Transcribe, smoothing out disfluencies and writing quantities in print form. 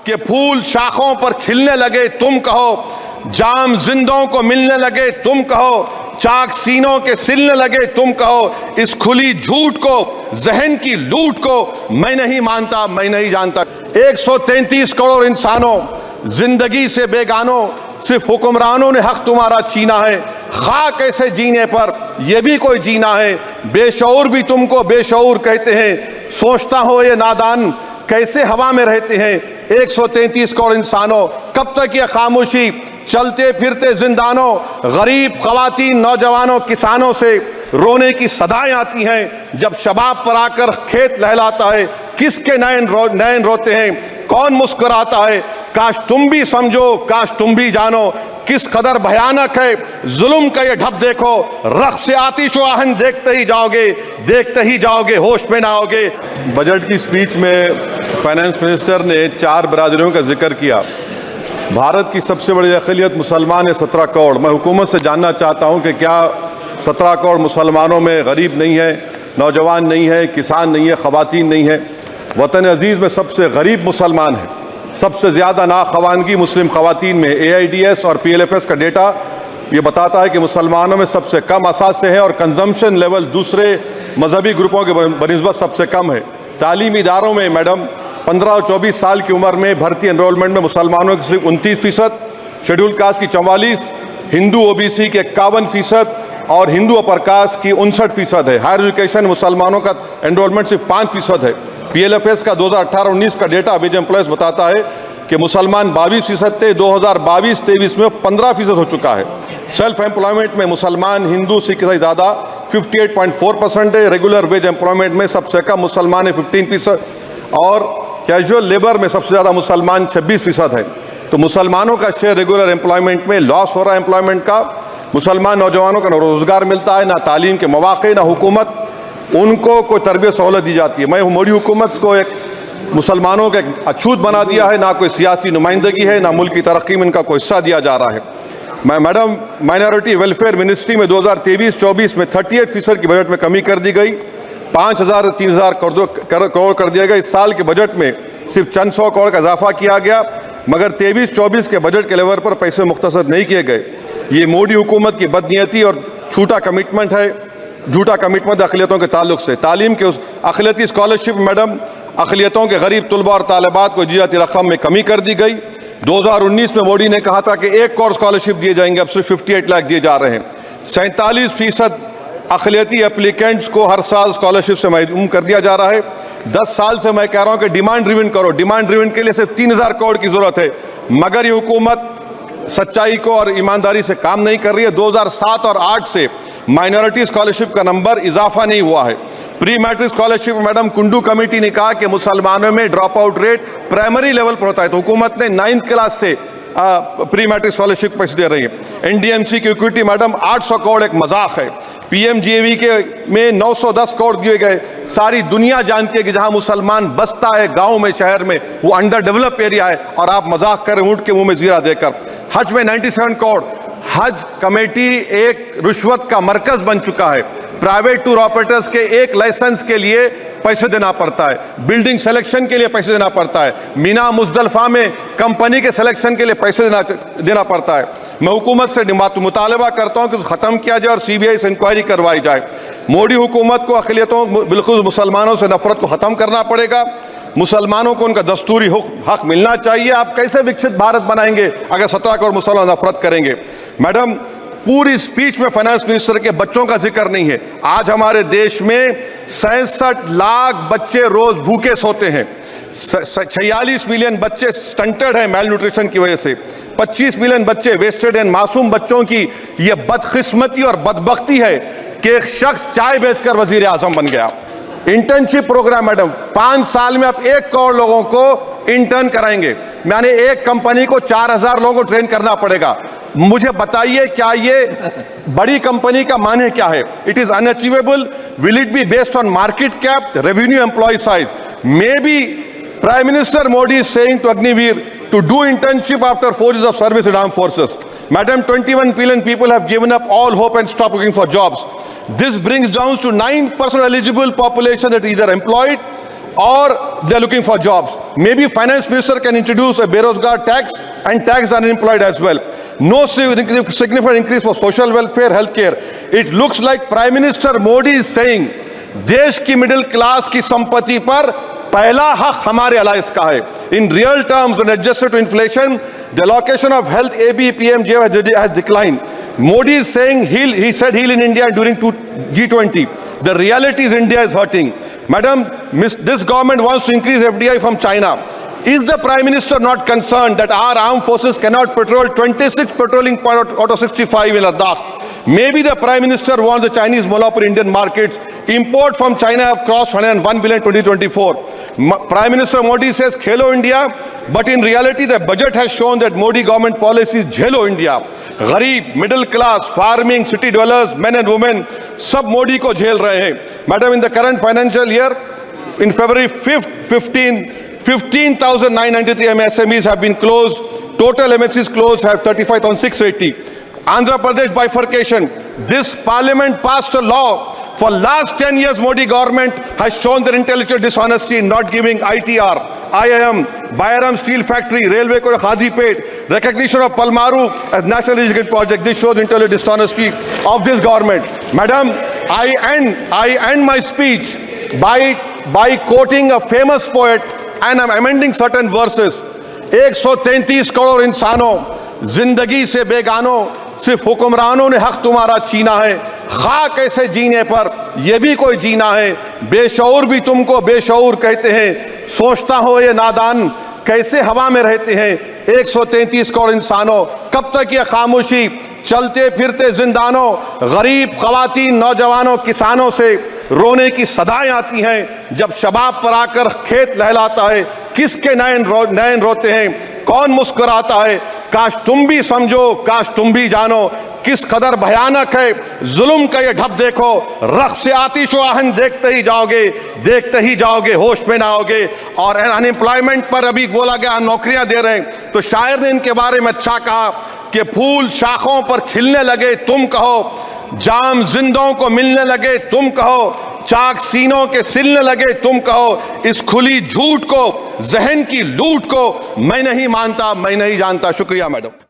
कि फूल शाखों पर खिलने लगे तुम कहो, जाम जिंदों को मिलने लगे तुम कहो, चाक सीनों के सिलने लगे तुम कहो, इस खुली झूठ को, जहन की लूट को मैं नहीं मानता, मैं नहीं जानता। 133 करोड़ इंसानों, जिंदगी से बेगानों, सिर्फ हुक्मरानों ने हक तुम्हारा छीना है। खाक ऐसे जीने पर यह भी कोई जीना है, बेशऊर भी तुमको बेशऊर कहते हैं। सोचता हो ये नादान कैसे हवा में रहते हैं। 133 करोड़ इंसानों, कब तक ये खामोशी, चलते फिरते जिंदानों, गरीब खवातीन, नौजवानों, किसानों से रोने की सदाएं आती हैं। जब शबाब पर आकर खेत लहलाता है, किसके नैन रोते हैं, कौन मुस्कुराता है। काश तुम भी समझो, काश तुम भी जानो, किस कदर भयानक है जुल्म का ये ढब देखो। रक़्स आतिश व आहन देखते ही जाओगे, होश में ना आओगे। बजट की स्पीच में फाइनेंस मिनिस्टर ने 4 बरादरियों का जिक्र किया। भारत की सबसे बड़ी अक़लियत मुसलमान है, 17 करोड़। मैं हुकूमत से जानना चाहता हूं कि क्या 17 करोड़ मुसलमानों में गरीब नहीं है, नौजवान नहीं है, किसान नहीं है, ख़वातीन नहीं है। वतन अजीज़ में सबसे गरीब मुसलमान है, सबसे ज़्यादा नाखवानगी मुस्लिम ख़वातीन में। AIDS और PLFS का डेटा ये बताता है कि मुसलमानों में सबसे कम असासे हैं और कंजम्पशन लेवल दूसरे मजहबी ग्रुपों के बनिस्बत सबसे कम है। तालीमी इदारों में मैडम 15 और 24 साल की उम्र में भर्ती एनरोलमेंट में मुसलमानों की सिर्फ 29%, शेड्यूल कास्ट की 44%, हिंदू OBC के 51% और हिंदू अपर कास्ट की 59% है। हायर एजुकेशन मुसलमानों का एनरोलमेंट सिर्फ 5% है। PLFS का 2018-19 का डेटा वेज एम्प्लॉयज बताता है कि मुसलमान 22% थे, 2022-23 में 15% हो चुका है। सेल्फ एम्प्लॉयमेंट में मुसलमान हिंदू सिख से ज़्यादा 58.4% है। रेगुलर वेज एम्प्लॉयमेंट में सबसे कम मुसलमान है 15% और कैजुअल लेबर में सबसे ज़्यादा मुसलमान 26% है। तो मुसलमानों का शेयर रेगुलर एम्प्लॉयमेंट में लॉस हो रहा है एम्प्लॉयमेंट का। मुसलमान नौजवानों का ना रोज़गार मिलता है, ना तालीम के मौक़े, ना हुकूमत उनको कोई तरबियत सहूलत दी जाती है। मैं मोदी हुकूमत को एक मुसलमानों का एक अछूत बना दिया है, ना कोई सियासी नुमाइंदगी है, ना मुल्क की तरक्की में इनका कोई हिस्सा दिया जा रहा है। मैं मैडम माइनॉरिटी वेलफेयर मिनिस्ट्री में 2023-24 में 38% की बजट में कमी कर दी गई, 5,000 से 3,000 करोड़ कर दिया गया। इस साल के बजट में सिर्फ चंद 100 करोड़ का इजाफा किया गया, मगर 23-24 के बजट के लेवल पर पैसे मुख्तसर नहीं किए गए। ये मोदी हुकूमत की बदनीयती और झूठा कमिटमेंट अक़लियतों के ताल्लुक से। तालीम के उस अक़लियती स्कॉलरशिप मैडम अक़लियतों के गरीब तलबा और तालिबात को दी जाती रकम में कमी कर दी गई। 2019 में मोदी ने कहा था कि 1 करोड़ स्कॉलरशिप दिए जाएंगे, अब सिर्फ 58 लाख दिए जा रहे हैं। 47% अक़लियती एप्लीकेंट्स को हर साल स्कॉलरशिप से महरूम कर दिया जा रहा है। 10 साल से मैं कह रहा हूं कि डिमांड ड्रिवन करो। डिमांड ड्रिवन के लिए सिर्फ 3,000 करोड़ की जरूरत है, मगर ये हुकूमत सच्चाई को और ईमानदारी से काम नहीं कर रही है। 2007 और 8 से माइनॉरिटी स्कॉलरशिप का नंबर इजाफा नहीं हुआ है। Pre matric scholarship madam Kundu committee ने कहा कि मुसलमानों में drop out rate primary level पर होता है, तो हुकूमत ने 9th क्लास से प्री मैट्रिक स्कॉलरशिप पैसे दे रही है। NDMC की इक्विटी मैडम 800 करोड़ एक मजाक है। PMGAV के में 910 करोड़ दिए गए। सारी दुनिया जानती है कि जहां मुसलमान बसता है गांव में, शहर में, वो अंडर डेवलप एरिया है और आप मजाक करें ऊंट के मुंह में जीरा देकर। हज में 97 करोड़। हज कमेटी एक रिश्वत का मरकज बन चुका है। प्राइवेट टूर ऑपरेटर्स के एक लाइसेंस के लिए पैसे देना पड़ता है, बिल्डिंग सिलेक्शन के लिए पैसे देना पड़ता है, मीना मुजदलफा में कंपनी के सिलेक्शन के लिए पैसे देना पड़ता है। मैं हुकूमत से मुतालबा करता हूं कि ख़त्म किया जाए और CBI से इंक्वायरी करवाई जाए। मोदी हुकूमत को अक़लियतों, बिल्कुल मुसलमानों से नफरत को ख़त्म करना पड़ेगा। मुसलमानों को उनका दस्तूरी हक मिलना चाहिए। आप कैसे विकसित भारत बनाएंगे अगर 17 करोड़ मुसलमान नफरत करेंगे। मैडम पूरी स्पीच में फाइनेंस मिनिस्टर के बच्चों का जिक्र नहीं है। आज हमारे देश में 66 लाख बच्चे रोज भूखे सोते हैं। 46 मिलियन बच्चे स्टंटेड हैं मेल न्यूट्रिशन की वजह से। 25 मिलियन बच्चे वेस्टेड हैं। मासूम बच्चों की यह बदकिस्मती और बदबख्ती है कि एक शख्स चाय बेचकर वजीर आजम बन गया। इंटर्नशिप प्रोग्राम मैडम 5 साल में आप 1 करोड़ लोगों को इंटर्न कराएंगे, यानी एक कंपनी को 4,000 लोगों को ट्रेन करना पड़ेगा। मुझे बताइए क्या ये बड़ी कंपनी का माने क्या है? It is unachievable. Will it be based on market cap, revenue, employ size? May be prime minister Modi is saying to Agniveer to do internship after 4 years of service in armed forces. Madam, 21 billion people have given up all hope and stopped looking for jobs. This brings down to 9% eligible population that is either employed or they are looking for jobs. Maybe finance minister can introduce a berozgar tax and tax unemployed as well. No significant increase for social welfare, healthcare. It looks like Prime Minister Modi is saying देश की middle class की संपत्ति पर पहला हक हमारे alliance का है. In real terms, when adjusted to inflation, the allocation of health ABPMJ has declined. Modi is saying he said heal in India during G20. The reality is India is hurting. Madam, this government wants to increase FDI from China. Is the Prime Minister not concerned that our armed forces cannot patrol 26 patrolling points out of 65 in Ladakh? Maybe the Prime Minister wants the Chinese monopoly Indian markets. Import from China have crossed 101 billion 2024. Prime Minister Modi says Khelo India, but in reality the budget has shown that Modi government policy is Jhelo India. गरीब, middle class, farming, city dwellers, men and women, सब मोदी को झेल रहे हैं. Madam, in the current financial year, in February 15,993 MSMEs have been closed. Total MSCs closed have 35,680. Andhra Pradesh bifurcation. This parliament passed a law. For last 10 years, Modi government has shown their intellectual dishonesty in not giving ITR, IIM, Bairam Steel Factory, Railway ko Khazipet, recognition of Palmaru as National Education Project. This shows intellectual dishonesty of this government. Madam, I end my speech by quoting a famous poet, and I'm amending certain verses. 133 crore इंसानों, जिंदगी से बेगानों, सिर्फ हुक्मरानों ने हक तुम्हारा छीना है. खाक ऐसे जीने पर यह भी कोई जीना है. बेशऊर भी तुमको बेशऊर कहते हैं. सोचता हो ये नादान कैसे हवा में रहते हैं. 133 करोड़ इंसानों, कब तक ये खामोशी? चलते फिरते जिंदानों, गरीब खवातीन, नौजवानों, किसानों से रोने की सदाएं आती हैं. जब शबाब पर आकर खेत लहलाता है, किसके नयन रोते हैं, कौन मुस्कुराता है? काश तुम भी समझो, काश तुम भी जानो किस कदर भयानक है जुल्म का ये ढब. देखो रख से आतिश व आहन देखते ही जाओगे, होश में ना आओगे. और अनएम्प्लॉयमेंट पर अभी बोला गया नौकरियां दे रहे हैं, तो शायर ने इनके बारे में अच्छा कहा कि फूल शाखों पर खिलने लगे तुम कहो, जाम जिंदों को मिलने लगे तुम कहो, चाक सीनों के सिलने लगे तुम कहो. इस खुली झूठ को, जहन की लूट को मैं नहीं मानता, मैं नहीं जानता. शुक्रिया मैडम.